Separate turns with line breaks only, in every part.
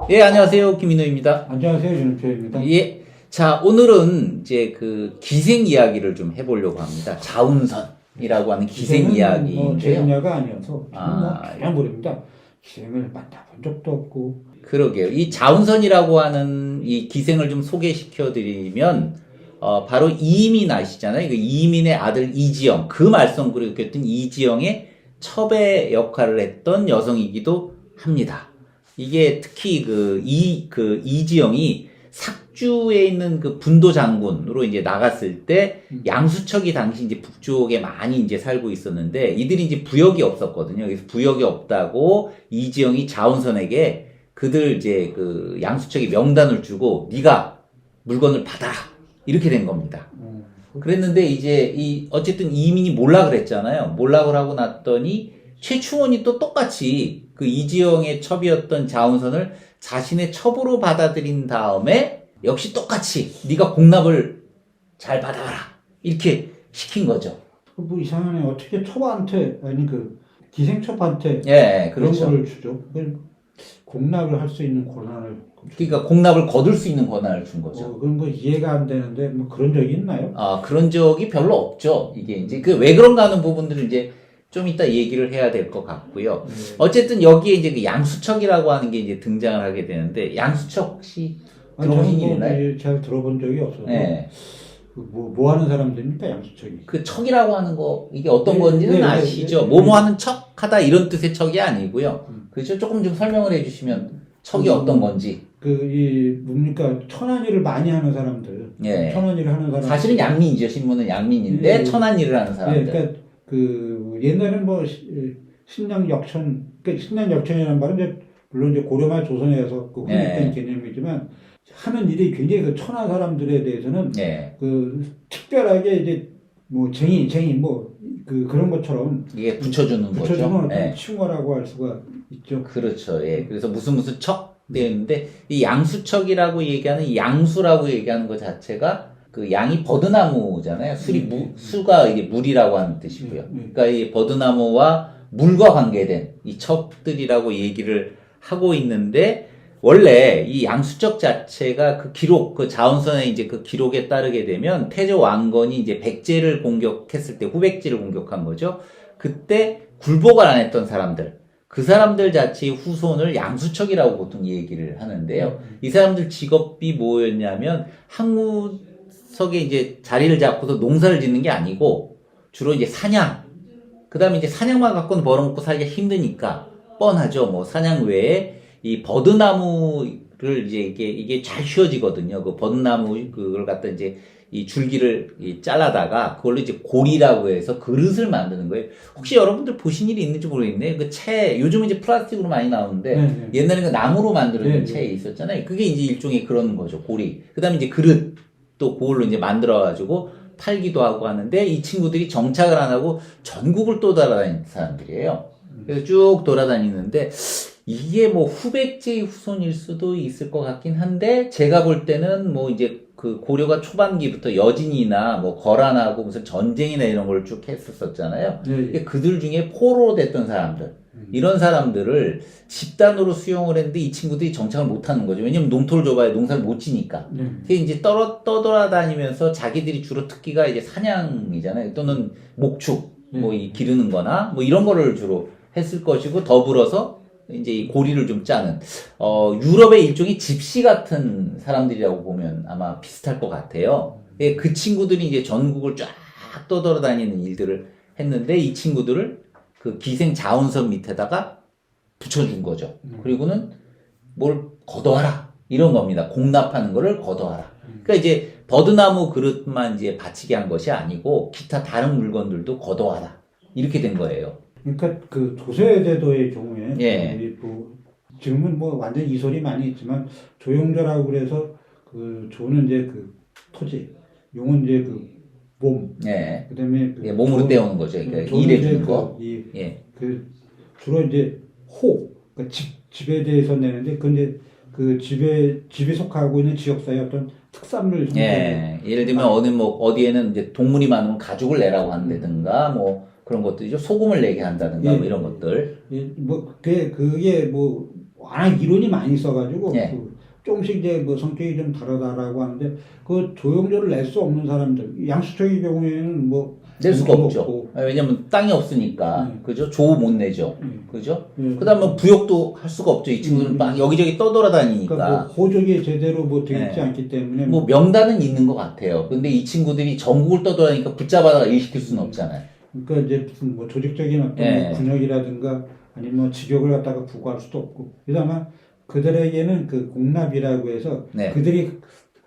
예, 안녕하세요. 김인호입니다.
안녕하세요. 윤표입니다.
예. 자, 오늘은 이제 그 기생 이야기를 좀 해보려고 합니다. 자운선이라고 하는 기생 이야기인데요.
제 분야가 아니어서
아,
그냥 모릅니다. 기생을 만나본 적도 없고.
그러게요. 이 자운선이라고 하는 이 기생을 좀 소개시켜 드리면, 바로 이민 아시잖아요. 그 이민의 아들 이지영, 그 말썽꾸러기 꼈던 이지영의 첩의 역할을 했던 여성이기도 합니다. 이게 특히 그 이지영이 삭주에 있는 그 분도 장군으로 이제 나갔을 때 양수척이 당시 이제 북쪽에 많이 이제 살고 있었는데 이들이 이제 부역이 없었거든요. 그래서 부역이 없다고 이지영이 자운선에게 그들 이제 그 양수척이 명단을 주고 네가 물건을 받아라 이렇게 된 겁니다. 그랬는데 이제 어쨌든 이민이 몰락을 했잖아요. 몰락을 하고 났더니 최충원이 또 똑같이 그 이지영의 첩이었던 자운선을 자신의 첩으로 받아들인 다음에 역시 똑같이 네가 공납을 잘 받아라 이렇게 시킨 거죠.
뭐 이상하네. 어떻게 첩한테 아니 그 기생첩한테
예,
그런
그렇죠.
거를 주죠. 공납을 할 수 있는 권한을.
그러니까 공납을 거둘 수 있는 권한을 준 거죠.
그런 거 이해가 안 되는데 뭐 그런 적이 있나요?
아, 그런 적이 별로 없죠. 이게 이제 그 왜 그런가 하는 부분들을 이제 좀 이따 얘기를 해야 될 것 같고요. 어쨌든 여기에 이제 그 양수척이라고 하는 게 이제 등장을 하게 되는데, 양수척 혹시 들어보신 일 있나요?
잘 들어본 적이 없어서.
네.
뭐 하는 사람들입니까, 양수척이?
그 척이라고 하는 거, 이게 어떤
네,
건지는
네,
아시죠?
네, 네.
뭐뭐 하는 척 하다 이런 뜻의 척이 아니고요. 그렇죠? 조금 좀 설명을 해주시면 척이 어떤 건지.
뭡니까, 천한 일을 많이 하는 사람들.
예.
천한 일을 하는 사람들.
사실은 양민이죠. 신문은 양민인데,
예.
천한 일을 하는 사람들.
그러니까 옛날에는 뭐 신양역천, 그러니까 신양역천이라는 말은 이제 물론 이제 고려말 조선에서 그 혼입된 개념이지만 하는 일이 굉장히 그 천한 사람들에 대해서는 특별하게 이제 뭐 쟁이 그런 것처럼
이게 붙여주는 거죠.
어떤 칭호라고 할 수가 있죠.
그렇죠. 예. 그래서 무슨 척 되는데 이 양수척이라고 얘기하는 이 양수라고 얘기하는 것 자체가 그 양이 버드나무잖아요. 수가 이게 물이라고 하는 뜻이고요. 그러니까 이 버드나무와 물과 관계된 이 척들이라고 얘기를 하고 있는데 원래 이 양수척 자체가 그 기록, 그 자운선의 이제 그 기록에 따르게 되면 태조 왕건이 이제 백제를 공격했을 때 후백제를 공격한 거죠. 그때 굴복을 안 했던 사람들, 그 사람들 자체의 후손을 양수척이라고 보통 얘기를 하는데요. 이 사람들 직업이 뭐였냐면 항우석에 이제 자리를 잡고서 농사를 짓는 게 아니고 주로 이제 사냥, 그 다음에 이제 사냥만 갖고는 벌어먹고 살기가 힘드니까 뻔하죠. 뭐 사냥 외에 이 버드나무를 이제 이게 잘 휘어지거든요. 그 버드나무 그걸 갖다 이제 이 줄기를 잘라다가 그걸로 이제 고리라고 해서 그릇을 만드는 거예요. 혹시 여러분들 보신 일이 있는지 모르겠네. 요즘은 이제 플라스틱으로 많이 나오는데 옛날에는 나무로 만들어진 채 있었잖아요. 그게 이제 일종의 그런 거죠. 고리. 그 다음에 이제 그릇 또 그걸로 이제 만들어가지고 팔기도 하고 하는데 이 친구들이 정착을 안 하고 전국을 또 돌아다니는 사람들이에요. 그래서 쭉 돌아다니는데 이게 뭐 후백제의 후손일 수도 있을 것 같긴 한데 제가 볼 때는 뭐 이제 그 고려가 초반기부터 여진이나 뭐 거란하고 무슨 전쟁이나 이런 걸 쭉 했었잖아요. 그들 중에 포로 됐던 사람들 이런 사람들을 집단으로 수용을 했는데 이 친구들이 정착을 못 하는 거죠. 왜냐면 농토를 줘봐야 농사를 못 지니까. 그게 이제 떠돌아다니면서 자기들이 주로 특기가 이제 사냥이잖아요. 또는 목축, 뭐 이 기르는 거나 뭐 이런 거를 주로 했을 것이고 더불어서 이제 이 고리를 좀 짜는, 유럽의 일종의 집시 같은 사람들이라고 보면 아마 비슷할 것 같아요. 그 친구들이 이제 전국을 쫙 떠돌아다니는 일들을 했는데 이 친구들을 그 기생 자운선 밑에다가 붙여준 거죠. 그리고는 뭘 거둬와라. 이런 겁니다. 공납하는 거를 거둬와라. 그러니까 이제 버드나무 그릇만 이제 바치게 한 것이 아니고 기타 다른 물건들도 거둬와라. 이렇게 된 거예요.
그러니까 그 조세대도의 경우에 지금은 뭐 완전 이설이 많이 있지만 조용조라고 그래서 그 조는 이제 그 토지, 용은 이제 그 몸, 그다음에
몸으로 떼우는 거죠. 그러니까 일해 주는 거.
주로 이제 그러니까 집에 대해서 내는데 근데 그 집에 속하고 있는 지역사의 어떤 특산물.
예를 들면 어디에는 이제 동물이 많으면 가죽을 내라고 한다든가 뭐. 그런 것들이죠. 소금을 내게 한다든가 뭐 이런 것들.
그게 뭐 워낙 이론이 많이 있어가지고
예.
조금씩 이제 뭐 성격이 좀 다르다라고 하는데 그 조영조를 낼 수 없는 사람들 양수척의 경우에는 뭐
낼 수가
돈도
없죠.
없고.
왜냐면 땅이 없으니까. 그죠? 조 못 내죠. 그죠?
예.
그 다음에 부역도 할 수가 없죠. 이 친구들은 막 여기저기 떠돌아다니니까.
그러니까 뭐 호적이 제대로 뭐 되어 있지
예.
않기 때문에
뭐 명단은 있는 것 같아요. 근데 이 친구들이 전국을 떠돌아다니까 붙잡아다가 일시킬 수는 없잖아요.
그러니까 이제 무슨 뭐 조직적인 어떤
예.
뭐 군역이라든가 아니면 뭐 직역을 갖다가 부과할 수도 없고. 그래서 아마 그들에게는 그 공납이라고 해서
네.
그들이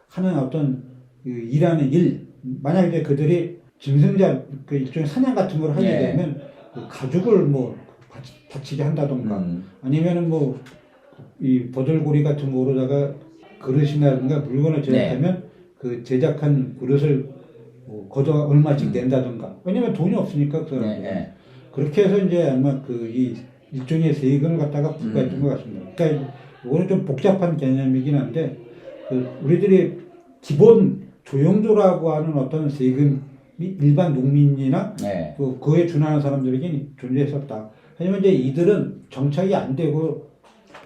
하는 어떤 그 일하는 일, 만약 이제 그들이 짐승자 그 일종의 사냥 같은 걸 하게
네.
되면 그 가죽을 뭐 바치게 한다던가 아니면은 뭐 이 버들고리 같은 거로다가 그릇이라든가 물건을 제작하면 그 제작한 그릇을 뭐 거저 얼마씩 낸다던가. 왜냐면 돈이 없으니까 그 사람들은.
네.
그렇게 해서 이제 아마 그 이 일종의 세금을 갖다가 부과했던 것 같습니다. 그러니까 이거는 좀 복잡한 개념이긴 한데 그 우리들이 기본 조영조라고 하는 어떤 세금이 일반 농민이나
네.
그에 준하는 사람들에게 존재했었다. 하지만 이제 이들은 정착이 안 되고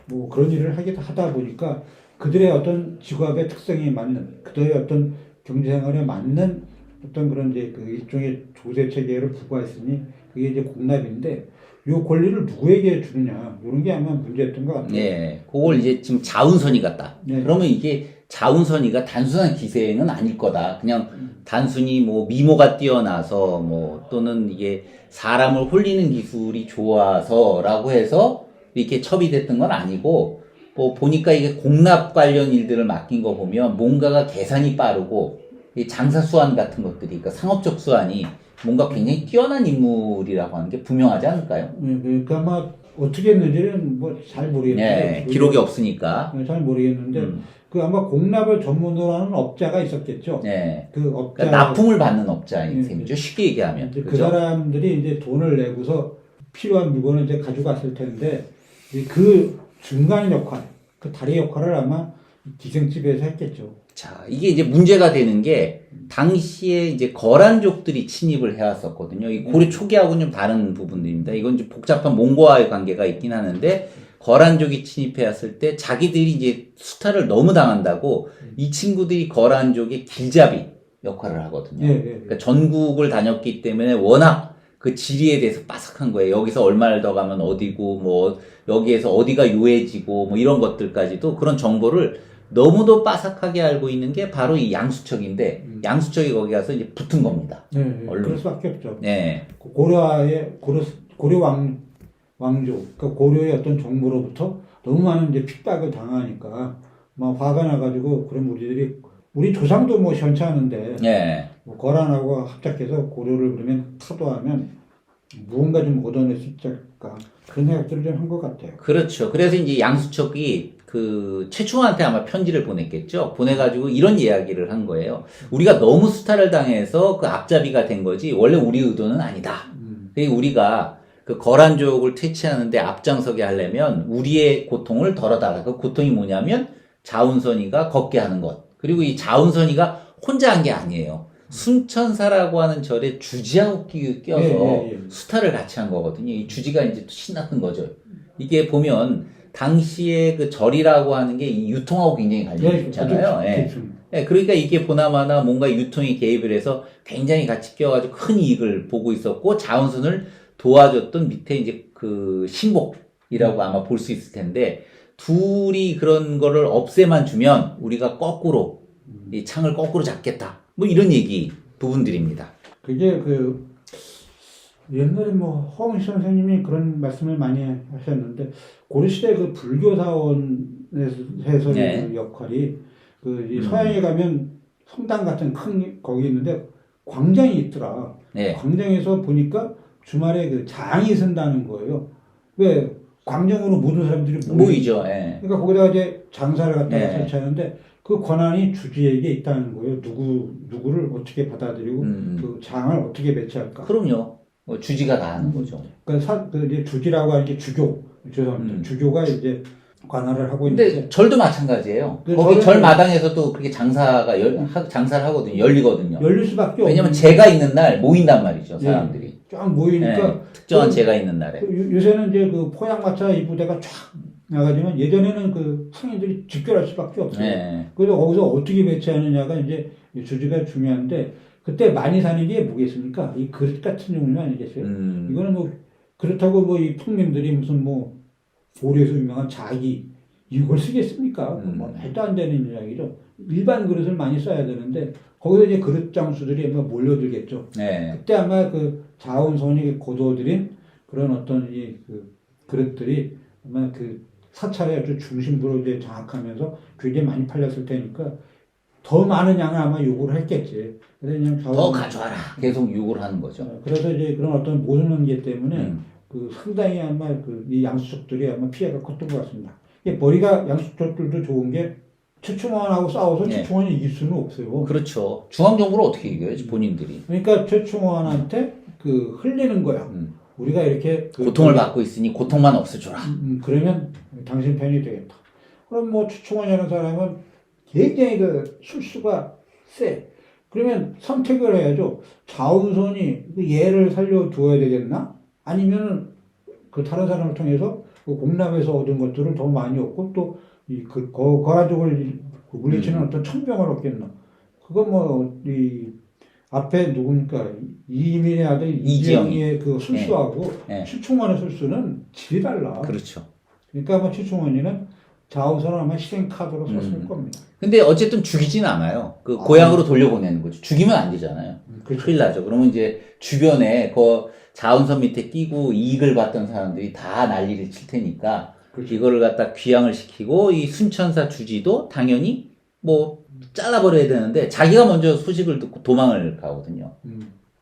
뭐 그런 일을 하다 보니까 그들의 어떤 직업의 특성에 맞는 그들의 어떤 경제생활에 맞는 어떤 그런 이제 그 일종의 조세 체계를 부과했으니 그게 이제 공납인데 이 권리를 누구에게 주느냐 이런 게 아마 문제였던 것 같아요.
네, 그걸 이제 지금 자운선이 같다.
네.
그러면 이게 자운선이가 단순한 기생은 아닐 거다. 그냥 단순히 뭐 미모가 뛰어나서 뭐 또는 이게 사람을 홀리는 기술이 좋아서라고 해서 이렇게 첩이 됐던 건 아니고 뭐 보니까 이게 공납 관련 일들을 맡긴 거 보면 뭔가가 계산이 빠르고 이 장사 수완 같은 것들이 그러니까 상업적 수완이 뭔가 굉장히 뛰어난 인물이라고 하는 게 분명하지 않을까요?
네, 그러니까 아마 어떻게 했는지는 뭐 잘 모르겠는데
네, 기록이 없으니까.
잘 모르겠는데 그 아마 공납을 전문으로 하는 업자가 있었겠죠.
네.
그 업자
그러니까 납품을 받는 업자인 셈이죠. 쉽게 얘기하면.
이제 그
그죠?
사람들이 이제 돈을 내고서 필요한 물건을 이제 가져갔을 텐데 그 중간 역할, 그 다리 역할을 아마 기생집에서 했겠죠.
자, 이게 이제 문제가 되는 게 당시에 이제 거란족들이 침입을 해왔었거든요. 이 고려 초기하고는 좀 다른 부분들입니다. 이건 좀 복잡한 몽고와의 관계가 있긴 하는데 거란족이 침입해왔을 때 자기들이 이제 수탈을 너무 당한다고 이 친구들이 거란족의 길잡이 역할을 하거든요. 그러니까 전국을 다녔기 때문에 워낙 그 지리에 대해서 빠삭한 거예요. 여기서 얼마를 더 가면 어디고, 뭐, 여기에서 어디가 요해지고, 뭐, 이런 것들까지도 그런 정보를 너무도 빠삭하게 알고 있는 게 바로 이 양수척인데, 양수척이 거기 가서 이제 붙은 겁니다.
네, 그럴 수밖에 없죠.
네.
고려 왕조, 그 고려의 어떤 정부로부터 너무 많은 이제 핍박을 당하니까, 막 화가 나가지고, 그럼 우리 조상도 뭐 시원찮은데,
네.
뭐 거란하고 합작해서 고려를 그러면 타도하면 무언가 좀 얻어낼 수 있지 않을까 그런 생각들을 좀 한 것 같아요.
그렇죠. 그래서 이제 양수척이 그 최충한테 아마 편지를 보냈겠죠. 보내가지고 이런 이야기를 한 거예요. 우리가 너무 수탈을 당해서 그 앞잡이가 된 거지 원래 우리 의도는 아니다. 그리고 우리가 그 거란족을 퇴치하는데 앞장서게 하려면 우리의 고통을 덜어달라. 그 고통이 뭐냐면 자운선이가 걷게 하는 것. 그리고 이 자운선이가 혼자 한 게 아니에요. 순천사라고 하는 절에 주지하고 껴서 수탈을 같이 한 거거든요. 이 주지가 이제 신났던 거죠. 이게 보면 당시에 그 절이라고 하는 게 이 유통하고 굉장히 관련이 있잖아요. 예. 그러니까 이게 보나마나 뭔가 유통에 개입을 해서 굉장히 같이 껴가지고 큰 이익을 보고 있었고 자운선을 도와줬던 밑에 이제 그 신복이라고 아마 볼 수 있을 텐데 둘이 그런 거를 없애만 주면 우리가 거꾸로 이 창을 거꾸로 잡겠다. 뭐 이런 얘기 부분들입니다.
그게 그 옛날에 뭐 허웅 선생님이 그런 말씀을 많이 하셨는데 고려시대 그 불교 사원에서
네.
그 역할이 그 서양에 가면 성당 같은 큰 거기 있는데 광장이 있더라.
네.
광장에서 보니까 주말에 그 장이 선다는 거예요. 왜 광장으로 모든 사람들이
모이죠. 예.
그러니까 거기다가 이제 장사를 갖다가
네.
설치하는데 그 권한이 주지에게 있다는 거예요. 누구를 어떻게 받아들이고 그 장을 어떻게 배치할까.
그럼요. 뭐 주지가 다 하는 거죠.
그러니까 이제 주지라고 하는 게 죄송합니다. 주교가 이제 관할을 하고
근데
있는데
절도 마찬가지예요.
네,
거기
절은-
절 마당에서도 그렇게 장사를 하거든요. 열리거든요.
열릴 수밖에
왜냐면
없는
제가 있는 날 모인단 말이죠. 사람들이.
쫙 모이니까
특정한 제가 있는 날에.
요새는 이제 그 포양마차 이 부대가 쫙 나가지만 예전에는 그 상인들이 직결할 수밖에 없어요.
네.
그래서 거기서 어떻게 배치하느냐가 이제 주제가 중요한데 그때 많이 사는 게 뭐겠습니까? 이 그릇 같은 종류 아니겠어요? 이거는 뭐 그렇다고 뭐 이 풍민들이 무슨 뭐 고려에서 유명한 자기 이걸 쓰겠습니까? 뭐 말도 안 되는 이야기죠. 일반 그릇을 많이 써야 되는데 거기서 이제 그릇 장수들이 아마 몰려들겠죠.
네.
그때 아마 그 자원선이 거둬들인 그런 어떤 이 그 그릇들이 아마 그 사찰의 아주 중심부로 이제 장악하면서 굉장히 많이 팔렸을 테니까 더 많은 양을 아마 요구를 했겠지. 그래서 그냥
더 가져와라. 계속 요구를 하는 거죠.
그래서 이제 그런 어떤 모순관계 때문에 그 상당히 아마 그 이 양수척들이 아마 피해가 컸던 것 같습니다. 이게 머리가 양수척들도 좋은 게 최충원하고 싸워서
네.
최충원이 이길 수는 없어요.
그렇죠. 중앙정부를 어떻게 이겨야지 본인들이.
그러니까 최충원한테 그 흘리는 거야. 우리가 이렇게
고통을 받고 있으니 고통만 없애줘라.
그러면 당신 편이 되겠다. 그럼 뭐 최충원이라는 사람은 굉장히 그 술수가 세. 그러면 선택을 해야죠. 자운선이 얘를 살려두어야 되겠나? 아니면은 그 다른 사람을 통해서 그 공납에서 얻은 것들을 더 많이 얻고 또 이 그 거라족을 물리치는 어떤 천병을 얻겠나? 그거 뭐 이 앞에 누굽니까? 이민의 아들 이지영의 그 술수하고
네.
최충원의 술수는 질이 달라.
그렇죠.
그러니까 아마 최충원이는 자우선을 아마 희생 카드로 썼을 겁니다.
근데 어쨌든 죽이진 않아요. 그 고향으로 돌려보내는 거죠. 죽이면 안 되잖아요.
그렇죠.
큰일 나죠. 그러면 이제 주변에 그 자운선 밑에 끼고 이익을 봤던 사람들이 다 난리를 칠 테니까
그렇죠.
이거를 갖다 귀양을 시키고 이 순천사 주지도 당연히 뭐 잘라버려야 되는데 자기가 먼저 소식을 듣고 도망을 가거든요.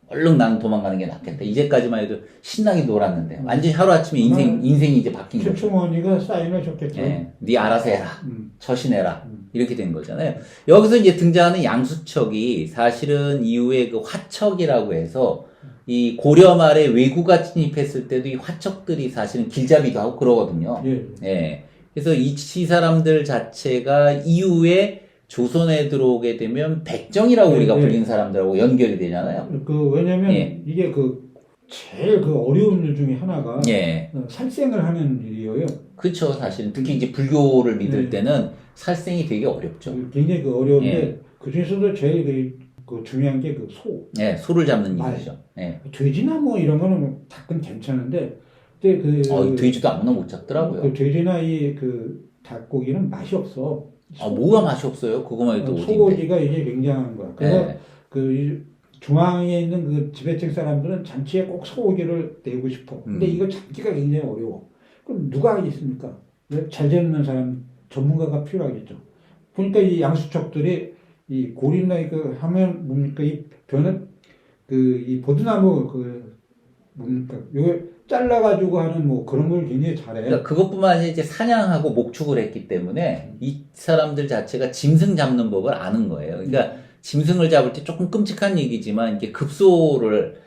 얼른 나는 도망가는 게 낫겠다. 이제까지만 해도 신나게 놀았는데 완전히 하루아침에 인생이 이제 바뀐 거죠.
최충원이가 사인을 줬겠죠.
네 알아서 해라. 처신해라. 이렇게 된 거잖아요. 여기서 이제 등장하는 양수척이 사실은 이후에 그 화척이라고 해서 이 고려 말에 왜구가 침입했을 때도 이 화척들이 사실은 길잡이도 하고 그러거든요. 예. 그래서 이 사람들 자체가 이후에 조선에 들어오게 되면 백정이라고 우리가 불리는 사람들하고 연결이 되잖아요.
왜냐면 이게 제일 어려운 일 중에 하나가 살생을 하는 일이에요.
그렇죠. 사실 특히 이제 불교를 믿을 때는 살생이 되게 어렵죠.
굉장히 어려운데 그 중에서도 제일 중요한 게 소.
소를 잡는 일이죠.
돼지나 뭐 이런 거는 가끔 괜찮은데, 근데
돼지도 아무나 못 잡더라고요.
돼지나 닭고기는 맛이 없어.
뭐가 맛이 없어요? 그거만 해도
소고기가 이게 굉장한 거야. 그래서 중앙에 있는 그 지배층 사람들은 잔치에 꼭 소고기를 내고 싶어. 근데 이거 잡기가 굉장히 어려워. 그럼 누가 하겠습니까? 잘 잡는 사람, 전문가가 필요하겠죠. 보니까 이 양수척들이 이 고리나 하면 뭡니까? 이 벼는 이 버드나무 뭡니까? 요게 잘라가지고 하는 뭐 그런 걸 굉장히 잘해.
그러니까 그것뿐만 아니라 이제 사냥하고 목축을 했기 때문에 이 사람들 자체가 짐승 잡는 법을 아는 거예요. 그러니까 짐승을 잡을 때 조금 끔찍한 얘기지만 이게 급소를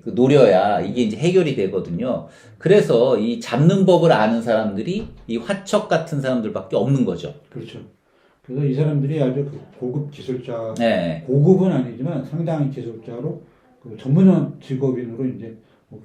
노려야 이게 이제 해결이 되거든요. 그래서 이 잡는 법을 아는 사람들이 이 화척 같은 사람들밖에 없는 거죠.
그렇죠. 그래서 이 사람들이 아주 고급 기술자, 고급은 아니지만 상당한 기술자로 전문 직업인으로 이제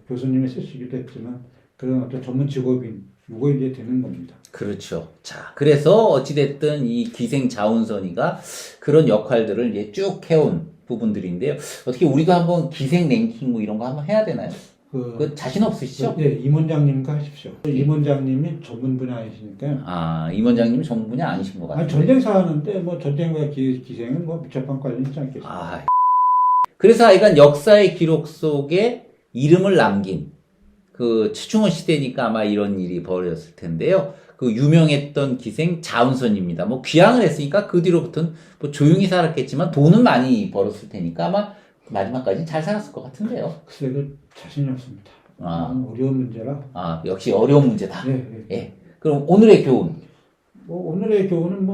교수님이 쓰시기도 했지만 그런 어떤 전문 직업인 요거 이제 되는 겁니다.
그렇죠. 자, 그래서 어찌됐든 이 기생 자운선이가 그런 역할들을 이제 쭉 해온 부분들인데요. 어떻게 우리도 한번 기생 랭킹 뭐 이런 거 한번 해야 되나요? 그 자신 없으시죠?
네, 임원장님과 하십시오. 임원장님이 전문 분야이시니까요.
임원장님이 전문 분야 아니신 것 같아요.
전쟁사 하는데 뭐 전쟁과 기생은 뭐 밀접한 관련이 있지 않겠습니까?
그래서 하여간 역사의 기록 속에 이름을 남긴 최충원 시대니까 아마 이런 일이 벌어졌을 텐데요. 유명했던 기생 자운선입니다. 뭐 귀향을 했으니까 그 뒤로부터는 뭐 조용히 살았겠지만 돈은 많이 벌었을 테니까 아마 마지막까지 잘 살았을 것 같은데요.
글쎄 자신이 없습니다. 어려운 문제라.
역시 어려운 문제다.
예.
그럼 오늘의 교훈.
오늘의 교훈은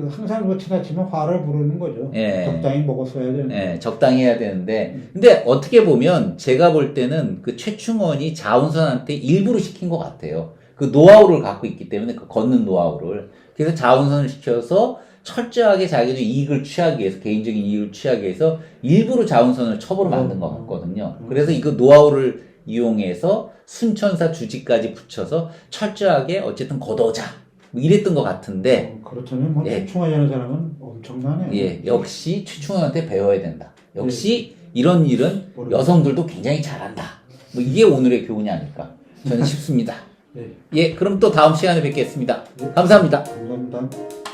항상 지나치면 화를 부르는 거죠. 적당히 먹었어야 되는데.
적당히 해야 되는데. 근데 어떻게 보면 제가 볼 때는 최충원이 자운선한테 일부러 시킨 것 같아요. 노하우를 갖고 있기 때문에 걷는 노하우를. 그래서 자운선을 시켜서 철저하게 자기도 이익을 취하기 위해서, 개인적인 이익을 취하기 위해서 일부러 자운선을 첩으로 만든 것 같거든요. 그래서 이거 노하우를 이용해서 순천사 주지까지 붙여서 철저하게 어쨌든 걷어오자. 뭐 이랬던 것 같은데,
그렇다면 뭐
예.
최충환이라는 사람은 엄청나네요.
예, 역시 최충원한테 배워야 된다. 역시 이런 일은
모르겠어요.
여성들도 굉장히 잘한다. 뭐 이게 오늘의 교훈이 아닐까 저는 싶습니다.
예.
예, 그럼 또 다음 시간에 뵙겠습니다. 감사합니다.
감사합니다.